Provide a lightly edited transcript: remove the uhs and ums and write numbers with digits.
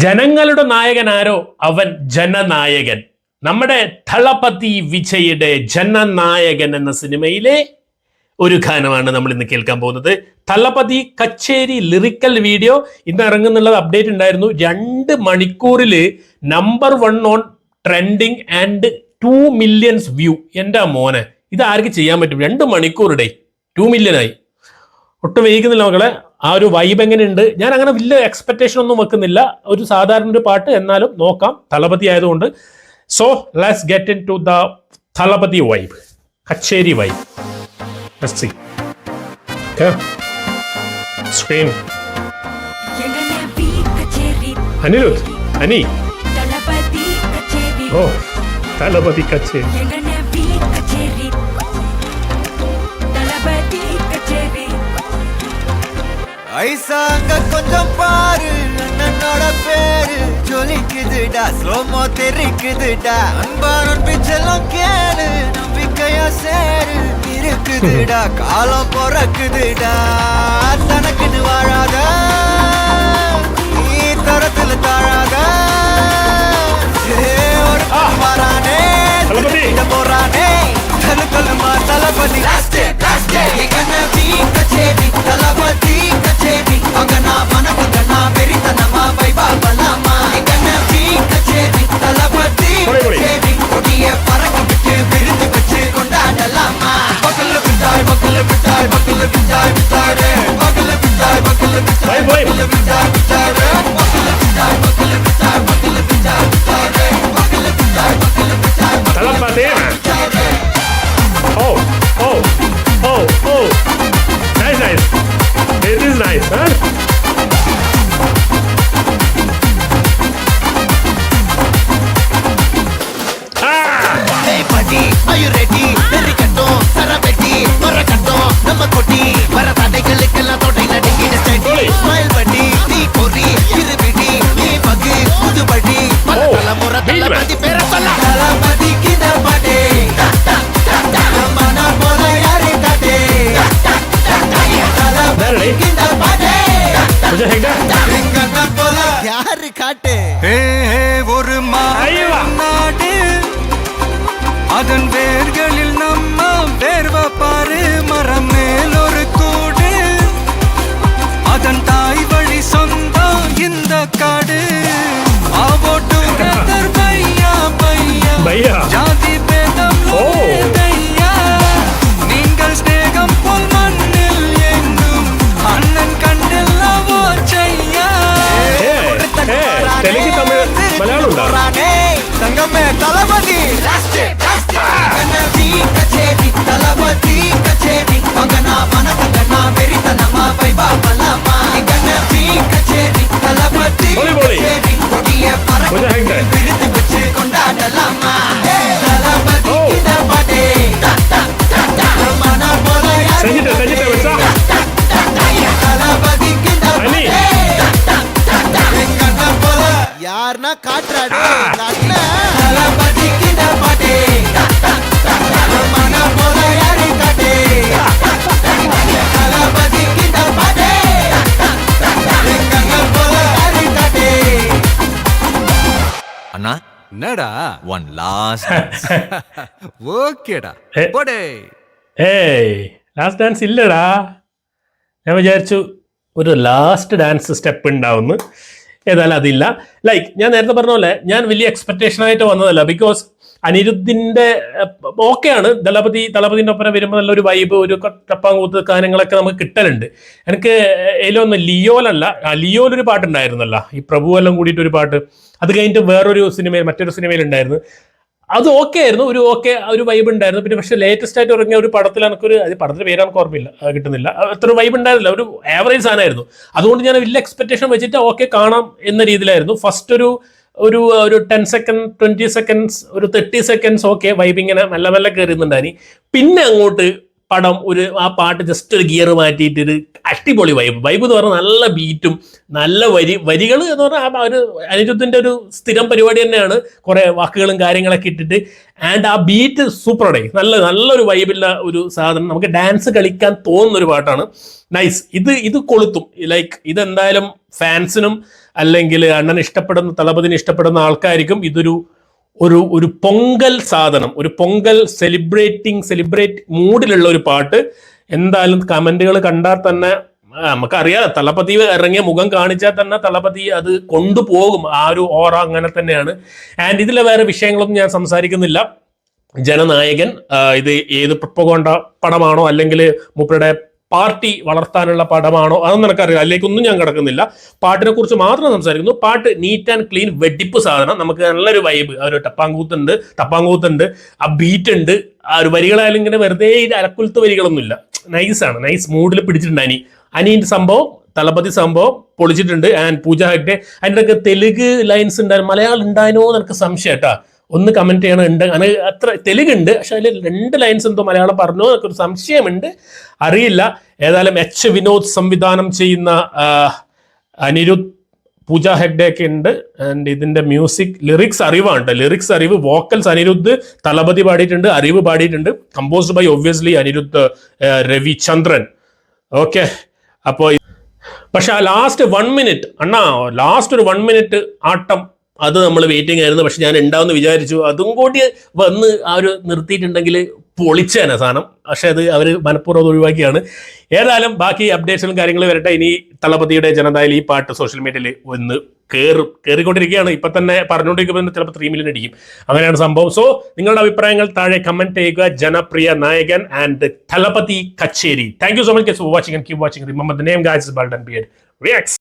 ജനങ്ങളുടെ നായകൻ ആരോ അവൻ ജനനായകൻ. നമ്മുടെ തളപതി വിജയുടെ ജനനായകൻ എന്ന സിനിമയിലെ ഒരു ഗാനമാണ് നമ്മൾ ഇന്ന് കേൾക്കാൻ പോകുന്നത്. തളപതി കച്ചേരി ലിറിക്കൽ വീഡിയോ ഇന്ന് ഇറങ്ങുന്നുള്ളത് അപ്ഡേറ്റ് ഉണ്ടായിരുന്നു. 2 മണിക്കൂറിൽ number 1 on trending and 2 million view. എൻ്റെ മോനെ, ഇത് ആർക്ക് ചെയ്യാൻ പറ്റും? 2 മണിക്കൂറുടെ 2 മില്യൺ ആയി. ഒട്ടും വൈകുന്നില്ല മക്കളെ. ആ ഒരു വൈബ് എങ്ങനെയുണ്ട്? ഞാൻ അങ്ങനെ വലിയ എക്സ്പെക്ടേഷൻ ഒന്നും വെക്കുന്നില്ല. ഒരു സാധാരണ ഒരു പാട്ട്, എന്നാലും നോക്കാം, തളപതി ആയതുകൊണ്ട്. So let's get into the Thalapathy vibe, kacheri vibe. Let's see. Okay. Scream. Anirudh. Ani. Oh, Talapati Kacheri. ஐசா அங்க கொஞ்சம் பாரு, அண்ணனோட பேரு ஜொலிக்குதுடா, ஸ்லோமோ தெரிக்குதுடா, அன்பான பிச்செல்லாம் கேளு, நம்பிக்கையா சேரு இருக்குதுடா, காலம் பிறக்குதுடா, தனக்குன்னு வாழாத, நீ தரத்துல தாழாத, ஒரு வரானே போறானே, கல்லுமா தளபதி கச்சேரி, தளபதி கச்சேரி, அங்கனா வனவங்கனா வெறித்தனமா வைபா பலமா, கச்சேரி தளபதி கச்சேரி, கொடிய பறக்க விட்டு விருது வச்சு கொண்டாடலாமா, பக்கல விட்டாய் பக்கல விட்டாய் பக்கல விட்டாய் விட்டாரே, பக்கல விட்டாய் பக்கல விட்டாய் பக்கல விட்டாய் விட்டாரே, பக்கல விட்டாய் பக்கல விட்டாய் பக்கல விட்டாய் விட்டாரே, பக்கல விட்டாய் பக்கல விட்டாய் தளபதி. Oh, oh, oh, oh. Nice, nice. It is nice, huh? Hey buddy, are you ready? Derikatto, Sarabeti, Marakatto, Namakoti, Varatadaigalukella thodai nadingida steady. Smile buddy, nee kori, irubidi, nee bagi, pudu buddy, Malatala Talapati pera solla. Talapati kinda pade, mana bola yare kate, Talapati kinda pade, मुझे हेगा engana bola yaru kate. Hey, oru நாடு, அதன் வேர்களில் நம்ம வேர்வ பாரு, மரம் மேல் ஒரு கூடு, அதன் தாய் வழி சொந்தம் இந்த காடு, ஆவோட்டு பையா பையா भैया. ஜாதி பேதம் தையா, நீங்கள் ஸ்நேகம் போல் மண்ணில் எங்கும் அண்ணன் கண்டெல்லவோ செய்யா. தெலுங்கு தமிழ் மலையாளம் உண்டா? தங்கமே தளபதி கச்சேரி, தளபதி கச்சேரி, மகனா மனதங்கனா வெறித்தனமா வைபா பலமா, கச்சேரி தளபதி கச்சேரி, கொடிய பறக்க விருது வச்சு கொண்டாடலாமா, தளபதி கிட்ட பாட்டே மன போல தளபதி கிட்ட பாட்டே எங்கண்ண போல யாருன்னா காட்டுறாடு தளபதி கிட்ட பாட்டே மன போல யாரு காட்டே, தளபதி கிட்ட பாட்டே எங்கண்ண போல யாரு காட்டே. அண்ணா என்னடா ஒன் லாஸ்ட் ഓക്കേടാ പോടേ. ഏയ് ലാസ്റ്റ് ഡാൻസ് ഇല്ലടാ. ഞാൻ വിചാരിച്ചു ഒരു ലാസ്റ്റ് ഡാൻസ് സ്റ്റെപ്പ് ഉണ്ടാവുന്നു. ഏതായാലും അതില്ല. ലൈക്ക് ഞാൻ നേരത്തെ പറഞ്ഞ പോലെ ഞാൻ വലിയ എക്സ്പെക്ടേഷൻ ആയിട്ട് വന്നതല്ല. ബിക്കോസ് അനിരുദ്ധിന്റെ ഓക്കെയാണ്. തളപതിന്റെ ഒപ്പം വരുമ്പോൾ നല്ലൊരു വൈബ്, ഒരു ടപ്പാങ്കൂത്ത് ഗാനങ്ങളൊക്കെ നമുക്ക് കിട്ടലുണ്ട്. എനിക്ക് ഇതിലൊന്നും ലിയോലല്ല, ലിയോലൊരു പാട്ടുണ്ടായിരുന്നല്ലോ, ഈ പ്രഭു എല്ലാം കൂടിയിട്ട് ഒരു പാട്ട്. അത് കഴിഞ്ഞിട്ട് മറ്റൊരു സിനിമയിൽ ഉണ്ടായിരുന്നു. അത് ഓക്കെ ആയിരുന്നു, ഒരു വൈബ് ഉണ്ടായിരുന്നു. പിന്നെ പക്ഷേ ലേറ്റസ്റ്റ് ആയിട്ട് ഇറങ്ങിയ ഒരു പടത്തിൽ പടത്തിന്റെ പേര് നമുക്ക് ഓർമ്മയില്ല, കിട്ടുന്നില്ല. അത്ര വൈബ് ഉണ്ടായിരുന്നില്ല, ഒരു ആവറേജ് സാധനമായിരുന്നു. അതുകൊണ്ട് ഞാൻ വലിയ എക്സ്പെക്ടേഷൻ വെച്ചിട്ട് ഓക്കെ കാണാം എന്ന രീതിയിലായിരുന്നു. ഫസ്റ്റ് ഒരു 10 സെക്കൻഡ് 20 സെക്കൻഡ്സ് ഒരു 30 സെക്കൻഡ്സ് ഓക്കെ വൈബ് ഇങ്ങനെ മെല്ലെ മെല്ലെ കയറുന്നുണ്ടായി. പിന്നെ അങ്ങോട്ട് പടം ആ പാട്ട് ജസ്റ്റ് ഒരു ഗിയർ മാറ്റിയിട്ട് ഒരു അടിപൊളി വൈബ് എന്ന് പറഞ്ഞാൽ നല്ല ബീറ്റും നല്ല വരികൾ എന്ന് പറഞ്ഞാൽ ആ ഒരു അനിരുദ്ധിന്റെ ഒരു സ്ഥിരം പരിപാടി തന്നെയാണ്. കുറെ വാക്കുകളും കാര്യങ്ങളൊക്കെ ഇട്ടിട്ട് ആൻഡ് ആ ബീറ്റ് സൂപ്പറോടെ നല്ലൊരു വൈബില്ല ഒരു സാധനം. നമുക്ക് ഡാൻസ് കളിക്കാൻ തോന്നുന്ന ഒരു പാട്ടാണ്. നൈസ്. ഇത് കൊളുത്തും. ലൈക്ക് ഇതെന്തായാലും ഫാൻസിനും അല്ലെങ്കിൽ അണ്ണൻ ഇഷ്ടപ്പെടുന്ന തളപതിനെ ഇഷ്ടപ്പെടുന്ന ആൾക്കാർക്കും ഒരു പൊങ്കൽ സാധനം, ഒരു പൊങ്കൽ സെലിബ്രേറ്റ് മൂഡിലുള്ള ഒരു പാട്ട്. എന്തായാലും കമന്റുകൾ കണ്ടാൽ തന്നെ നമുക്കറിയാം, തളപതി ഇറങ്ങിയ മുഖം കാണിച്ചാൽ തന്നെ തളപതി അത് കൊണ്ടുപോകും. ആ ഒരു ഓറ അങ്ങനെ തന്നെയാണ്. ആൻഡ് ഇതിലെ വേറെ വിഷയങ്ങളൊന്നും ഞാൻ സംസാരിക്കുന്നില്ല. ജനനായകൻ ഇത് ഏത് പ്രൊപ്പഗോണ്ട പടമാണോ അല്ലെങ്കിൽ മൂപ്പരുടെ പാർട്ടി വളർത്താനുള്ള പടമാണോ അതൊന്നും എനിക്കറിയില്ല. അതിലേക്കൊന്നും ഞാൻ കിടക്കുന്നില്ല. പാട്ടിനെ കുറിച്ച് മാത്രം സംസാരിക്കുന്നു. പാട്ട് നീറ്റ് ആൻഡ് ക്ലീൻ വെടിപ്പ് സാധനം. നമുക്ക് നല്ലൊരു വൈബ്, ആ ഒരു ടപ്പാങ്കൂത്തുണ്ട്, ആ ബീറ്റ് ഉണ്ട്, ആ ഒരു വരികളായാലും ഇങ്ങനെ വെറുതെ അലക്കുലത്ത് വരികളൊന്നുമില്ല. നൈസാണ്, നൈസ് മൂഡിൽ പിടിച്ചിട്ടുണ്ട്. അനീന്റെ സംഭവം, തളപതി സംഭവം പൊളിച്ചിട്ടുണ്ട്. ആൻഡ് പൂജ ഹെഗ്ഡെ അതിൻ്റെ ഒക്കെ തെലുങ്ക് ലൈൻസ് ഉണ്ടായിരുന്നു, മലയാളം ഉണ്ടായിരുന്നോ എന്ന് എനിക്ക് സംശയം കേട്ടാ. ഒന്ന് കമന്റ് ചെയ്യണം. അത്ര തെലുങ്കുണ്ട്, പക്ഷെ അതിൽ 2 ലൈൻസ് എന്തോ മലയാളം പറഞ്ഞോ എന്നൊക്കെ ഒരു സംശയമുണ്ട്, അറിയില്ല. ഏതായാലും എച്ച് വിനോദ് സംവിധാനം ചെയ്യുന്ന അനിരുദ്ധ്, പൂജ ഹെഗ്ഡെ ഒക്കെ ഉണ്ട്. ആൻഡ് ഇതിന്റെ ലിറിക്സ് അറിവ്, വോക്കൽസ് അനിരുദ്ധ്, തളപതി പാടിയിട്ടുണ്ട്, അറിവ് പാടിയിട്ടുണ്ട്. Composed by obviously Anirudh Ravichandran. Okay, അപ്പോൾ പക്ഷെ ആ ലാസ്റ്റ് 1 മിനിറ്റ് ലാസ്റ്റ് ഒരു 1 മിനിറ്റ് ആട്ടം അത് നമ്മൾ വെയിറ്റിംഗ് ആയിരുന്നു. പക്ഷെ ഞാൻ ഉണ്ടാവുമെന്ന് വിചാരിച്ചു. അതും കൂടി വന്ന് ആ ഒരു നിർത്തിയിട്ടുണ്ടെങ്കിൽ പൊളിച്ചേനെ സാധനം. പക്ഷെ അത് അവർ മനഃപൂർവ്വം ഒഴിവാക്കിയാണ്. ഏതായാലും ബാക്കി അപ്ഡേറ്റ്സും കാര്യങ്ങളും വരട്ടെ. ഇനി തളപതിയുടെ ജനതായിൽ ഈ പാട്ട് സോഷ്യൽ മീഡിയയിൽ ഒന്ന് കയറിക്കൊണ്ടിരിക്കുകയാണ്. ഇപ്പൊ തന്നെ പറഞ്ഞുകൊണ്ടിരിക്കുമ്പോൾ ചിലപ്പോൾ 3 മില്യൺ അടിക്കും. അങ്ങനെയാണ് സംഭവം. സോ നിങ്ങളുടെ അഭിപ്രായങ്ങൾ താഴെ കമന്റ് ചെയ്യുക. ജനപ്രിയ നായകൻ ആൻഡ് തളപതി കച്ചേരി. Thank you so much for watching and keep watching. Remember the name guys, bald and beard reacts.